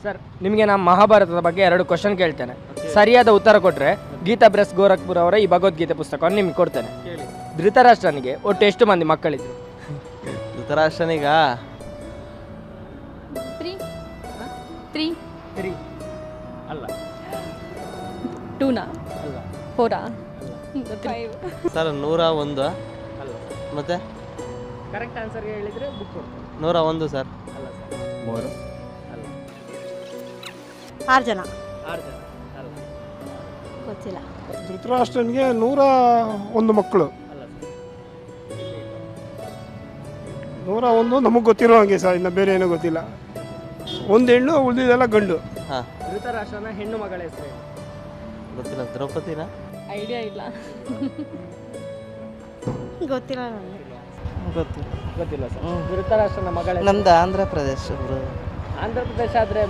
Sir ನಿಮಗೆ ನಾನು ಮಹಾಭಾರತದ ಬಗ್ಗೆ 2 ಕ್ವಶನ್ ಕೇಳ್ತೇನೆ. ಸರಿಯಾದ ಉತ್ತರ ಕೊಟ್ಟರೆ ಗೀತಾ ಪ್ರೆಸ್ ಗೋರಖ್ಪುರ ಅವರ ಈ ಭಗವದ್ಗೀತೆ ಪುಸ್ತಕವನ್ನು ನಿಮಗೆ ಕೊಡ್ತೇನೆ. ಧೃತರಾಷ್ಟ್ರನಿಗೆ ಒಟ್ಟು ಎಷ್ಟು ಮಂದಿ ಮಕ್ಕಳಿದ್ರು? ಧೃತರಾಷ್ಟ್ರನಿಗ 3 ಅಲ್ಲ 2 ಅಲ್ಲ 4 ಸರ್ 101 ಅಲ್ಲ. ಮತ್ತೆ ಕರೆಕ್ಟ್ ಆನ್ಸರ್ ಹೇಳಿದರೆ ಬುಕ್ ಕೊಡ್ತೇನೆ. 101 ಸರ್. ಅಲ್ಲ ಸರ್. 3 ಅಲ್ಲ. 6 ಜನ 6 ಜನ ಅಲ್ಲ. ಗೊತ್ತಿಲ್ಲ. ಧೃತರಾಷ್ಟ್ರನಿಗೆ 101 ಮಕ್ಕಳು. ಅಲ್ಲ ಸರ್. 101 ನಮಗೆ ಗೊತ್ತಿರೋ ಹಾಗೆ ಸರ್, ಇನ್ನು ಬೇರೆ ಏನೂ ಗೊತ್ತಿಲ್ಲ. ಒಂದು ಹೆಣ್ಣು ಉಳಿದಿದ್ದೆಲ್ಲ ಗಂಡು. ಹಾಂ ಧೃತರಾಷ್ಟ್ರನ ಹೆಣ್ಣು ಮಗಳ ಹೆಸರು ಏನು? ಗೊತ್ತಿಲ್ಲ. ದ್ರೌಪದಿನ ಐಡಿಯಾ ಇಲ್ಲ. ಗೊತ್ತಿಲ್ಲ ನನಗೆ. ಗೊತ್ತಿಲ್ಲ. ಗೊತ್ತಿಲ್ಲ ಸರ್. ಧೃತರಾಷ್ಟ್ರನ ಮಗಳ ಹೆಸರು? ನಮ್ದು ಆಂಧ್ರ ಪ್ರದೇಶ. ಆಂಧ್ರ ಪ್ರದೇಶ ಆದರೆ